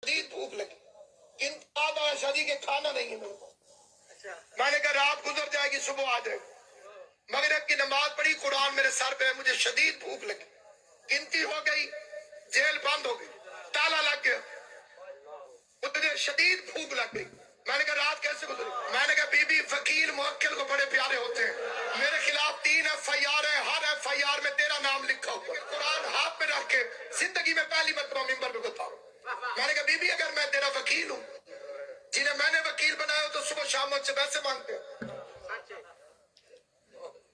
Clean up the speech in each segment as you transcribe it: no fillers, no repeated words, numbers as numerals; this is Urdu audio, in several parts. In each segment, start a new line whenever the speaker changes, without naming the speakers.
شدید بھوک لگی، یاد آیا شادی کے کھانا نہیں ہے میرے کو۔ میں نے کہا رات گزر جائے گی صبح آ جائے گی۔ مغرب کی نماز پڑھی، قرآن میرے سر پہ ہے، مجھے شدید بھوک لگی، گنتی ہو گئی، جیل بند ہو گئی، تالا لگ گیا، مجھے شدید بھوک لگ گئی۔ میں نے کہا رات کیسے گزری؟ میں نے کہا بی بی وکیل موکل کو بڑے پیارے ہوتے ہیں، میرے خلاف 3 FIR ہیں، ہر FIR میں تیرا نام لکھا ہوا ہے۔ قرآن ہاتھ میں رکھ کے زندگی میں پہلی مرتبہ ممبر پہ بتاؤ۔ میں نے کہا بی بی اگر میں تیرا وکیل ہوں، جنہیں میں نے وکیل بنایا تو صبح شام مجھ سے پیسے مانگتے ہیں،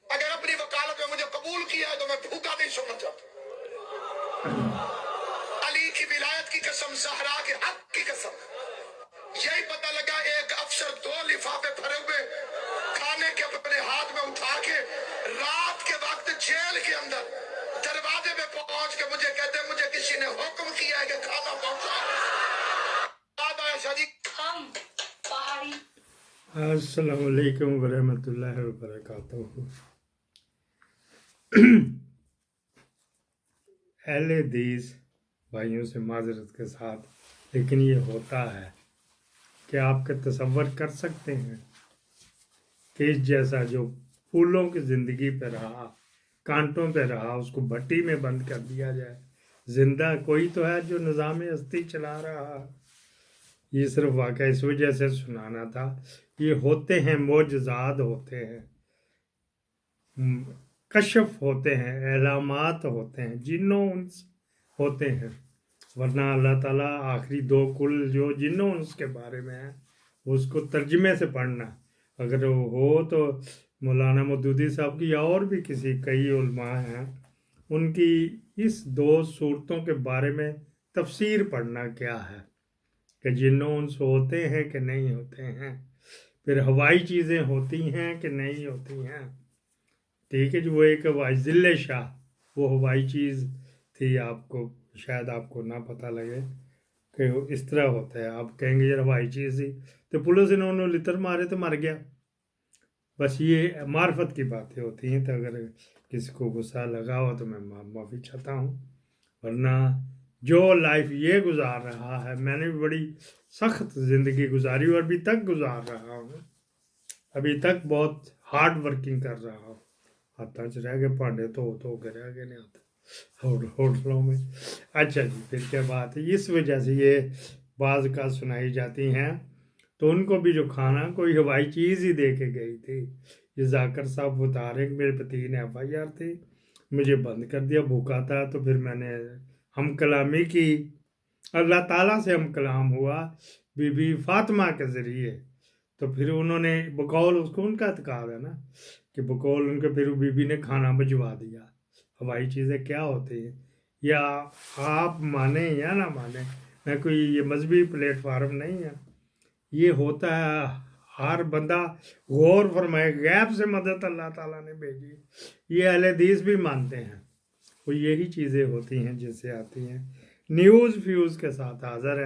اگر اپنی وکالت میں مجھے قبول کیا ہے تو میں بھوکا نہیں سونا چاہتا۔ علی کی ولایت کی قسم، زہرا کے حق کی قسم، یہی پتہ لگا ایک افسر 2 لفافے بھرے ہوئے کھانے کے اپنے ہاتھ میں اٹھا کے رات کے وقت جیل کے اندر دروازے پہ پہنچ کے مجھے کہتے ہیں مجھے کسی نے حکم کیا ہے کہ کھانا پہنچا۔ یاد آیا شادی ہم پہاڑی۔
السلام علیکم ورحمۃ اللہ وبرکاتہ۔ اہل حدیث بھائیوں سے معذرت کے ساتھ، لیکن یہ ہوتا ہے کہ آپ کا تصور کر سکتے ہیں کہ اس جیسا جو پھولوں کی زندگی پہ رہا، کانٹوں پہ رہا، اس کو بھٹی میں بند کر دیا جائے۔ زندہ کوئی تو ہے جو نظام ہستی چلا رہا۔ یہ صرف واقعہ اس وجہ سے سنانا تھا۔ یہ ہوتے ہیں، معجزات ہوتے ہیں، کشف ہوتے ہیں، اعلامات ہوتے ہیں، جنوں انس ہوتے ہیں، ورنہ اللہ تعالیٰ آخری 2 کل جو جنوں انس کے بارے میں ہے اس کو ترجمے سے پڑھنا، اگر وہ ہو تو مولانا مودودی صاحب کی یا اور بھی کئی علماء ہیں، ان کی اس 2 صورتوں کے بارے میں تفسیر پڑھنا کیا ہے کہ جنوں انس ہوتے ہیں کہ نہیں ہوتے ہیں، پھر ہوائی چیزیں ہوتی ہیں کہ نہیں ہوتی ہیں۔ ٹھیک ہے جو وہ ایک ہوائی ذل شاہ، وہ ہوائی چیز تھی، آپ کو شاید آپ کو نہ پتہ لگے کہ وہ اس طرح ہوتا ہے۔ آپ کہیں گے یار ہوائی چیز تھی تو پولیس انہوں لتر مارے تو مر گیا۔ بس یہ معرفت کی باتیں ہوتی ہیں، تو اگر کسی کو غصہ لگا ہو تو میں معافی چاہتا ہوں، ورنہ جو لائف یہ گزار رہا ہے، میں نے بھی بڑی سخت زندگی گزاری اور ابھی تک گزار رہا ہوں، ابھی تک بہت ہارڈ ورکنگ کر رہا ہوں۔ ہاتھوں سے رہ گئے پانڈے تو کے رہ گئے نہیں آتے ہوٹلوں میں۔ اچھا جی، پھر کیا بات ہے، اس وجہ سے یہ بعض کا سنائی جاتی ہیں، تو ان کو بھی جو کھانا کوئی ہوائی چیز ہی دے کے گئی تھی۔ یہ ذاکر صاحب بتا رہے کہ میرے پہ 3 FIR تھی، مجھے بند کر دیا، بھوکا تھا، تو پھر میں نے ہم کلامی کی، اللہ تعالیٰ سے ہم کلام ہوا بی بی فاطمہ کے ذریعے، تو پھر انہوں نے بقول، اس کو ان کا اعتقاد ہے نا کہ بقول ان کے پھر بی بی نے کھانا بھجوا دیا۔ ہوائی چیزیں کیا ہوتی ہیں، یا آپ مانیں یا نہ مانیں، میں کوئی یہ مذہبی پلیٹ فارم نہیں ہے، یہ ہوتا ہے۔ ہر بندہ غور فرمائے، غیب سے مدد اللہ تعالیٰ نے بھیجی، یہ اہل حدیث بھی مانتے ہیں، وہ یہی چیزیں ہوتی ہیں جس سے آتی ہیں۔ نیوز فیوز کے ساتھ حاضر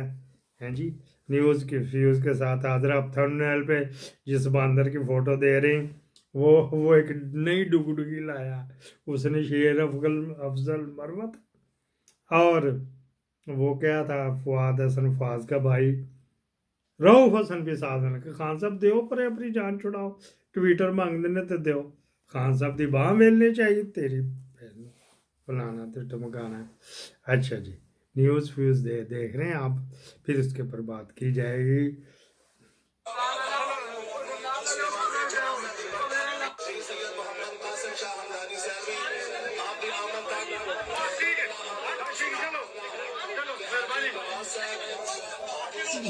ہیں جی، نیوز کی فیوز کے ساتھ حاضر۔ آپ تھمبنیل پہ جس باندر کی فوٹو دے رہے ہیں، وہ ایک نئی ڈگڈگی لایا، اس نے شیر افضل مروت، اور وہ کیا تھا، فؤاد حسن فاض کا بھائی رؤف حسن بھی ساتھ نے کہ خان صاحب دیو پر اپنی جان چھڑاؤ، ٹویٹر مانگ دینے تو دیو، خان صاحب دی باہ ملنی چاہیے، تیری فلانا تو ٹمکانا ہے۔ اچھا جی، نیوز فیوز دیکھ رہے ہیں آپ، پھر اس کے پر بات کی جائے گی۔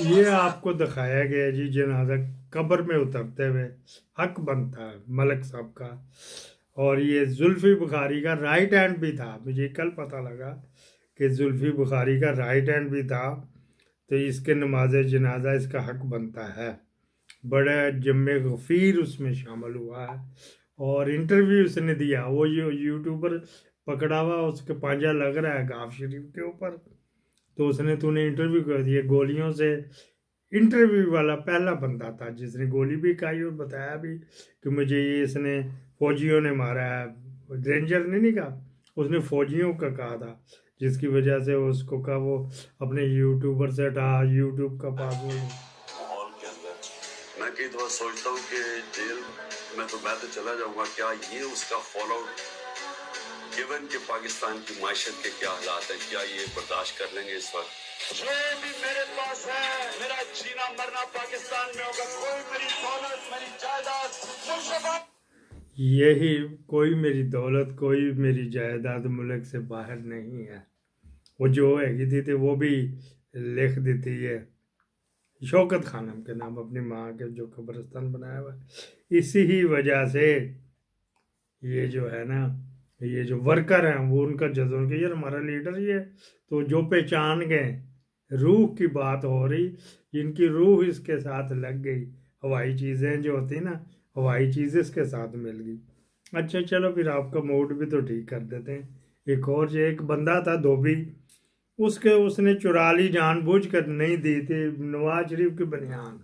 یہ آپ کو دکھایا گیا جی جنازہ قبر میں اترتے ہوئے، حق بنتا ہے ملک صاحب کا، اور یہ زلفی بخاری کا رائٹ ہینڈ بھی تھا، مجھے کل پتہ لگا کہ زلفی بخاری کا رائٹ ہینڈ بھی تھا، تو اس کے نماز جنازہ اس کا حق بنتا ہے۔ بڑا جم غفیر اس میں شامل ہوا ہے، اور انٹرویو اس نے دیا، وہ یوٹیوبر پکڑا ہوا، اس کے پانجا لگ رہا ہے غاف شریف کے اوپر، تو اس نے انٹرویو کر دیا، گولیوں سے انٹرویو والا پہلا بندہ تھا جس نے گولی بھی کھائی اور بتایا بھی کہ مجھے یہ اس نے فوجیوں نے مارا ہے، رینجر نے نہیں کہا، اس نے فوجیوں کا کہا تھا جس کی وجہ سے اس کو کا وہ اپنے یوٹیوبر سے ہٹا یوٹیوب کا پاسورڈ.
ماحول کے اندر میں کئی دفعہ سوچتا ہوں کہ جیل میں تو چلا جاؤں گا، کیا یہ اس کا فال آؤٹ گیون کہ پاکستان کی معیشت کے کیا حالات ہیں، کیا یہ برداشت کر لیں گے اس وقت؟ جو بھی میرے پاس ہے میرا جینا مرنا پاکستان میں ہوگا، کوئی میری دولت میری جائیداد
یہی کوئی میری دولت کوئی میری جائیداد ملک سے باہر نہیں ہے. وہ جو ہے تھی وہ بھی لکھ دیتی ہے شوکت خانم کے نام اپنی ماں کے جو قبرستان بنایا ہوا ہے. اسی ہی وجہ سے یہ جو ہے نا یہ جو ورکر ہیں وہ ان کا جذب کہ یار ہمارا لیڈر یہ ہے، تو جو پہچان گئے روح کی بات ہو رہی، جن کی روح اس کے ساتھ لگ گئی، ہوائی چیزیں جو ہوتی نا ہوائی چیز اس کے ساتھ مل گئی. اچھا چلو پھر آپ کا موڈ بھی تو ٹھیک کر دیتے ہیں. ایک بندہ تھا دھوبی، اس نے چرا لی جان بوجھ کر نہیں دی تھی نواز شریف کی بنیان.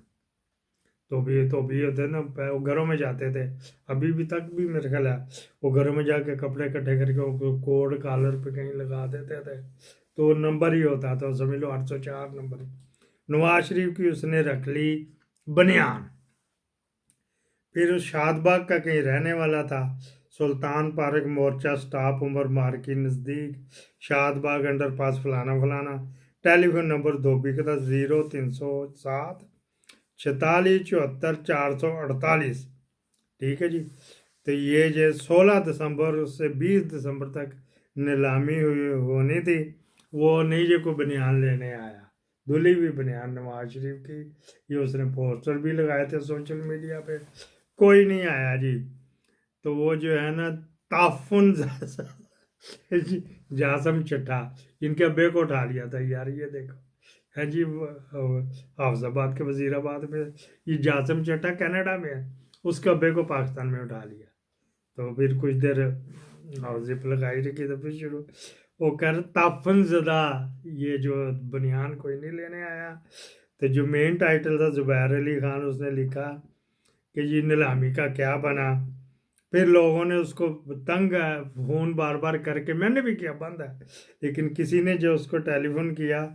تو بھی ہوتے نا وہ گھروں میں جاتے تھے، ابھی بھی تک بھی میرے خیال ہے وہ گھروں میں جا کے کپڑے کٹھے کر کے کوڈ کالر پہ کہیں لگا دیتے تھے تو نمبر ہی ہوتا تھا، سمجھ لو 804 نمبر. نواز شریف کی اس نے رکھ لی بنیان. پھر اس شاد باغ کا کہیں رہنے والا تھا، سلطان پارک مورچہ سٹاپ عمر مارکی نزدیک شاد باغ انڈر پاس فلانا فلانا. ٹیلی فون نمبر دھوبی کا تھا 0307 46 74 448. ٹھیک ہے جی. تو یہ جو 16 دسمبر سے 20 دسمبر تک نیلامی ہونی تھی، وہ نہیں جو کو بنیان لینے آیا، دھلی ہوئی بنیان نواز شریف کی. یہ اس نے پوسٹر بھی لگائے تھے سوشل میڈیا پہ، کوئی نہیں آیا جی. تو وہ جو ہے نا تعفن جاسم چٹھا ان کے ابے کو اٹھا لیا تھا یار، یہ دیکھو ہے جی حافظ آباد کے وزیر آباد میں یہ جاسم چٹھا کینیڈا میں ہے، اس کے ابے کو پاکستان میں اٹھا لیا. تو پھر کچھ دیر زپ لگائی رکھی تو پھر شروع وہ کہہ رہے تعفن زدہ یہ جو بنیان کوئی نہیں لینے آیا. تو جو مین ٹائٹل تھا زبیر علی خان اس نے لکھا کہ یہ نیلامی کا کیا بنا. پھر لوگوں نے اس کو تنگ فون بار بار کر کے، میں نے بھی کیا بند ہے، لیکن کسی نے جو اس کو ٹیلی فون کیا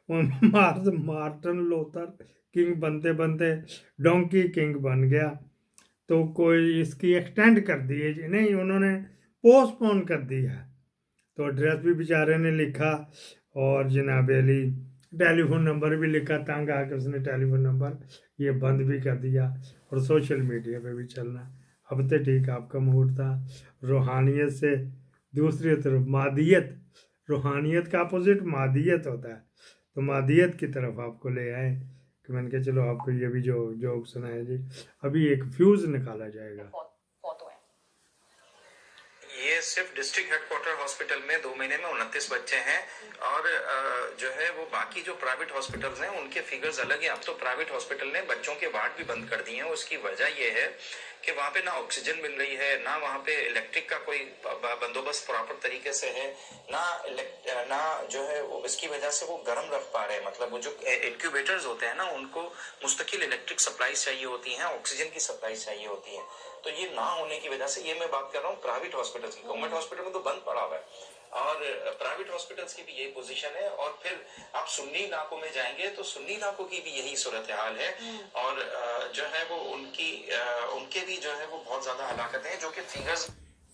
مارٹن لوتھر کنگ بنتے بنتے ڈونکی کنگ بن گیا. تو کوئی اس کی ایکسٹینڈ کر دی ہے جی، نہیں انہوں نے پوسٹ پون کر دی ہے. تو ایڈریس بھی بیچارے نے لکھا اور جناب علی ٹیلی فون نمبر بھی لکھا، تنگ آ کے اس نے ٹیلی فون نمبر یہ بند بھی کر دیا اور سوشل میڈیا پہ بھی چلنا. اب تو ٹھیک آپ کا موڈ تھا روحانیت سے دوسری طرف مادیت، روحانیت کا اپوزٹ مادیت ہوتا ہے، تو مادیت کی طرف آپ کو لے آئے کہ میں نے کہا چلو آپ کو یہ بھی جو جوک سنائے جی. ابھی ایک فیوز نکالا جائے گا.
یہ صرف ڈسٹرکٹ ہیڈ کوارٹر ہاسپٹل میں 2 مہینے میں 29 بچے ہیں، اور جو ہے وہ باقی جو پرائیویٹ ہاسپٹلز ہیں ان کے فیگرز الگ ہیں. اب تو پرائیویٹ ہاسپٹل نے بچوں کے وارڈ بھی بند کر دیے ہیں. اس کی وجہ یہ ہے کہ وہاں پہ نہ آکسیجن مل رہی ہے، نہ وہاں پہ الیکٹرک کا کوئی بندوبست پراپر طریقے سے ہے، نہ جو ہے اس کی وجہ سے وہ گرم رکھ پا رہے ہیں. مطلب وہ جو انکیوبیٹرز ہوتے ہیں نا ان کو مستقل الیکٹرک سپلائیز چاہیے ہوتی ہیں، آکسیجن کی سپلائیز چاہیے ہوتی ہیں. تو یہ نہ ہونے کی وجہ سے، یہ میں بات کر رہا ہوں پرائیویٹ ہاسپٹلز کی، گورنمنٹ ہاسپٹل میں تو بند پڑا ہوا ہے، اور پرائیویٹ ہاسپٹلز کی بھی یہی پوزیشن ہے. اور پھر آپ سنی علاقوں میں جائیں گے تو سنی علاقوں کی بھی یہی صورتحال ہے، اور جو ہے وہ ان کے بھی جو ہے وہ بہت زیادہ ہلاکتیں ہیں جو کہ فیگرز.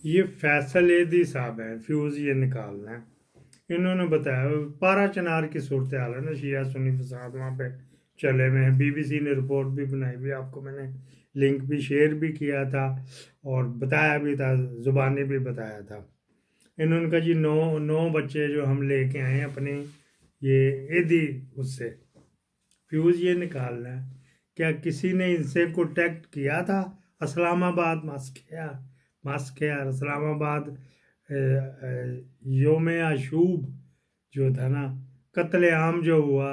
یہ فیصل ایدھی صاحب ہے، فیوز یہ نکالنا ہے. انہوں نے بتایا پارا چنار کی صورتحال ہے نا، شیعہ سنی فساد وہاں پہ چلے ہوئے ہیں. BBC نے رپورٹ بھی بنائی ہوئی، آپ کو میں نے لنک بھی شیئر بھی کیا تھا اور بتایا بھی تھا، زبانی بھی بتایا تھا. انہوں نے کہا جی 9 بچے جو ہم لے کے آئے ہیں اپنے یہ ایدھی اس سے فیوز یہ نکالنا ہے. کیا کسی نے ان سے کانٹیکٹ کیا تھا؟ اسلام آباد ماسکیار اسلام آباد یوم آشوب جو تھا نا، قتل عام جو ہوا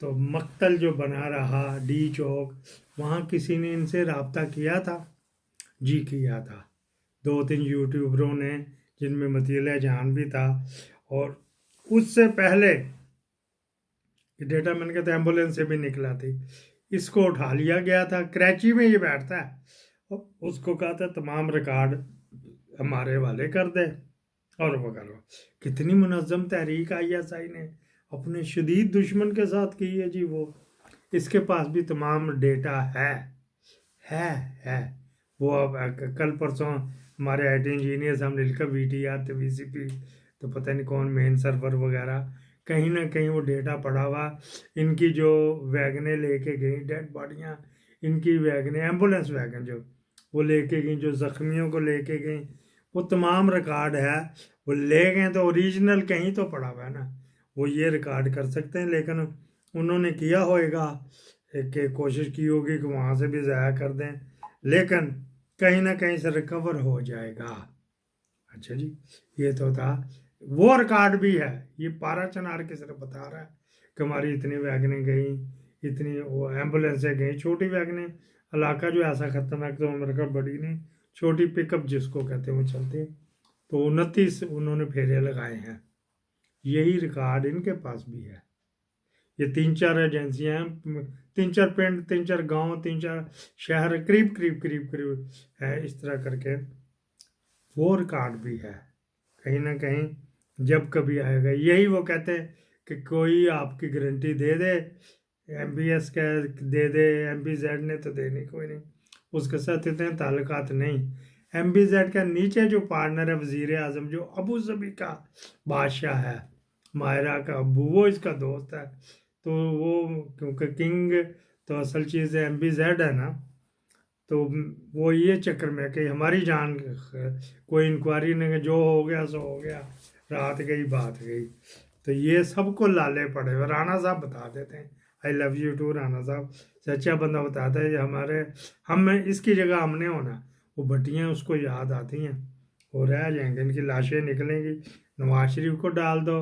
تو مقتل جو بنا رہا ڈی چوک، وہاں کسی نے ان سے رابطہ کیا تھا؟ جی کیا تھا. 2-3 یوٹیوبروں نے جن میں مطیع جان بھی تھا، اور اس سے پہلے ڈیٹا میں نے کہا تھا ایمبولینس سے بھی نکلا تھی، اس کو اٹھا لیا گیا تھا. کراچی میں یہ بیٹھتا ہے، اس کو کہا تھا تمام ریکارڈ ہمارے حوالے کر دے. اور وغیرہ. کتنی منظم تحریک ISI نے اپنے شدید دشمن کے ساتھ کی ہے جی. وہ اس کے پاس بھی تمام ڈیٹا ہے. وہ اب کل پرسوں ہمارے IT انجینئرز ہم نے لکھا VTR تو VCP تو پتہ نہیں کون مین سرور وغیرہ کہیں نہ کہیں وہ ڈیٹا پڑا ہوا. ان کی جو ویگنیں لے کے گئیں ڈیڈ باڈیاں ان کی ویگنیں ایمبولینس ویگن جو وہ لے کے گئیں جو زخمیوں کو لے کے گئیں وہ تمام ریکارڈ ہے. وہ لے گئے تو اوریجنل کہیں تو پڑا ہوا ہے نا. وہ یہ ریکارڈ کر سکتے ہیں لیکن انہوں نے کیا ہوئے گا کہ کوشش کی ہوگی کہ وہاں سے بھی ضائع کر دیں لیکن کہیں نہ کہیں سے ریکور ہو جائے گا. اچھا جی یہ تو تھا. وہ ریکارڈ بھی ہے. یہ پارا چنار کی صرف بتا رہا ہے کہ ہماری اتنی ویگنیں گئیں اتنی وہ ایمبولینسیں گئیں. چھوٹی ویگنیں علاقہ جو ایسا خطرناک تو امریکہ بڑی نہیں چھوٹی پک اپ جس کو کہتے ہیں وہ چلتے ہیں. تو 29 انہوں نے پھیرے لگائے ہیں. یہی ریکارڈ ان کے پاس بھی ہے. یہ 3-4 ایجنسیاں ہیں 3-4 پنڈ 3-4 گاؤں 3-4 شہر قریب ہے اس طرح کر کے. وہ ریکارڈ بھی ہے. کہیں نہ کہیں جب کبھی آئے گا یہی وہ کہتے ہیں کہ کوئی آپ کی گارنٹی دے دے MBS کا دے دے MBZ نے تو دینی کوئی نہیں. اس کے ساتھ اتنے تعلقات نہیں. MBZ کا نیچے جو پارٹنر ہے وزیر اعظم جو ابو ظبی کا بادشاہ ہے ماہرہ کا ابو وہ اس کا دوست ہے. تو وہ کیونکہ کنگ تو اصل چیز MBZ ہے نا تو وہ یہ چکر میں کہ ہماری جان کوئی انکوائری نہیں جو ہو گیا سو ہو گیا رات گئی بات گئی. تو یہ سب کو لالے پڑے ہوئے. رانا صاحب بتا دیتے ہیں I love you too Rana صاحب. سچا بندہ بتاتا ہے ہمارے ہم اس کی جگہ ہم نے ہونا. وہ بٹیاں اس کو یاد آتی ہیں وہ رہ جائیں گے. ان کی لاشیں نکلیں گی. نواز شریف کو ڈال دو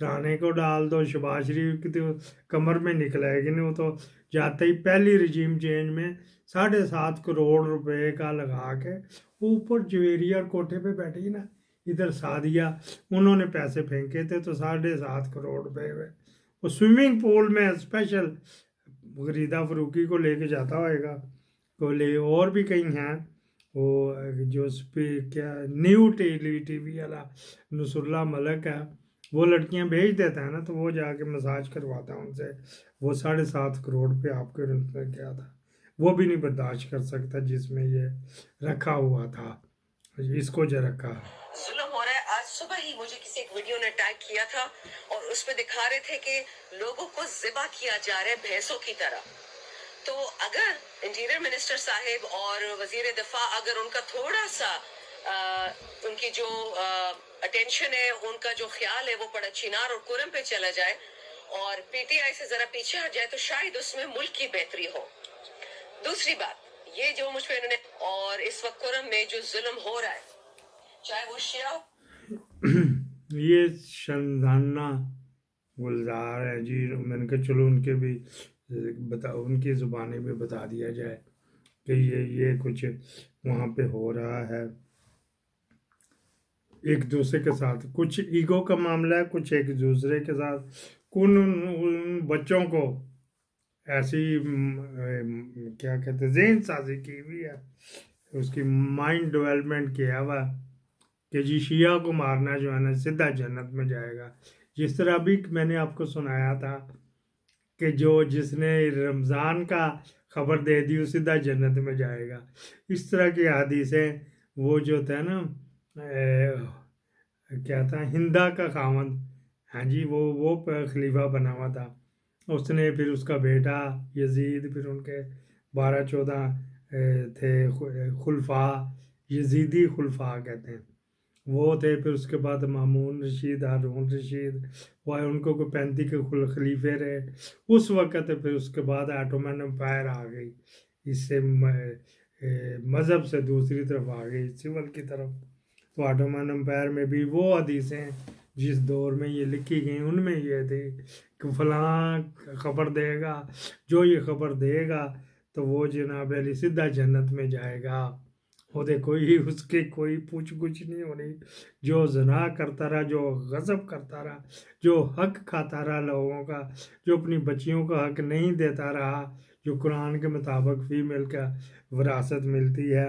رانے کو ڈال دو شہباز شریف کی تو کمر میں نکلے گی نہیں. وہ تو جاتے ہی پہلی رجیم چینج میں 7.5 کروڑ روپے کا لگا کے اوپر جویریہ کوٹھے پہ بیٹھی نا ادھر سعدیہ انہوں نے پیسے پھینکے تھے تو 7.5 کروڑ روپے ہوئے. وہ سوئمنگ پول میں اسپیشل غریدہ فروقی کو لے کے جاتا ہوئے گا کو لے اور بھی کہیں ہیں وہ جو کیا نیو ٹی وی والا نصر اللہ ملک ہے وہ لڑکیاں بھیج دیتا ہے نا تو وہ جا کے مساج کرواتا ہے ان سے. وہ 7.5 کروڑ پہ آپ کے کیا تھا وہ بھی نہیں برداشت کر سکتا جس میں یہ رکھا ہوا تھا. اس کو جو رکھا
ظلم ہو رہا ہے. آج صبح ہی مجھے کسی ایک ویڈیو نے ٹیگ کیا تھا اور اس میں دکھا رہے تھے کہ لوگوں کو ذبح کیا جا رہا ہے بھینسوں کی طرح. تو اگر انٹیریئر منسٹر صاحب اور وزیر دفاع اگر ان کا تھوڑا سا ان کی جو اٹینشن ہے ان کا جو خیال ہے وہ پڑا چنار اور کرم پہ چلا جائے اور PTI سے ذرا پیچھے ہٹ جائے تو شاید اس میں ملک کی بہتری ہو. دوسری بات یہ جو مجھ پہ انہوں نے اور اس وقت کرم میں جو ظلم ہو رہا ہے چاہے وہ شیعہ
یہ شنزانہ گلزار ہے جی. میں نے کہا چلو ان کے بھی ان کی زبانیں بھی بتا دیا جائے کہ یہ کچھ وہاں پہ ہو رہا ہے. ایک دوسرے کے ساتھ کچھ ایگو کا معاملہ ہے کچھ ایک دوسرے کے ساتھ ان بچوں کو ایسی کیا کہتے ہیں ذہن سازی کی ہوئی ہے اس کی مائنڈ ڈیولپمنٹ کیا ہوا کہ جی شیعہ کو مارنا جو ہے نا سیدھا جنت میں جائے گا. جس طرح بھی میں نے آپ کو سنایا تھا کہ جس نے رمضان کا خبر دے دی وہ سیدھا جنت میں جائے گا. اس طرح کی حدیثیں وہ جو تھا نا کیا تھا ہندا کا خاوند ہاں جی وہ خلیفہ بنا ہوا تھا. اس نے پھر اس کا بیٹا یزید پھر ان کے 12-14 تھے خلفاء یزیدی خلفاء کہتے ہیں وہ تھے. پھر اس کے بعد مامون رشید ہارون رشید وہ ان کو کوئی 35 کے خلیفے رہے اس وقت. پھر اس کے بعد آٹومن امپائر آ گئی اس سے مذہب سے دوسری طرف آ گئی سول کی طرف. تو آٹومن امپائر میں بھی وہ حدیثیں جس دور میں یہ لکھی گئیں ان میں یہ تھی کہ فلاں خبر دے گا جو یہ خبر دے گا تو وہ جناب علی سیدھا جنت میں جائے گا. وہ کوئی اس کی کوئی پوچھ گچھ نہیں ہونی. جو زنا کرتا رہا جو غضب کرتا رہا جو حق کھاتا رہا لوگوں کا جو اپنی بچیوں کا حق نہیں دیتا رہا جو قرآن کے مطابق فیمیل کا وراثت ملتی ہے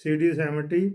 CD70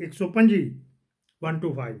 125 125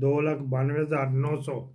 2,92,900,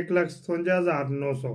1,57,900,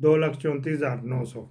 2,34,900।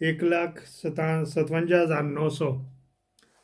1,57,900,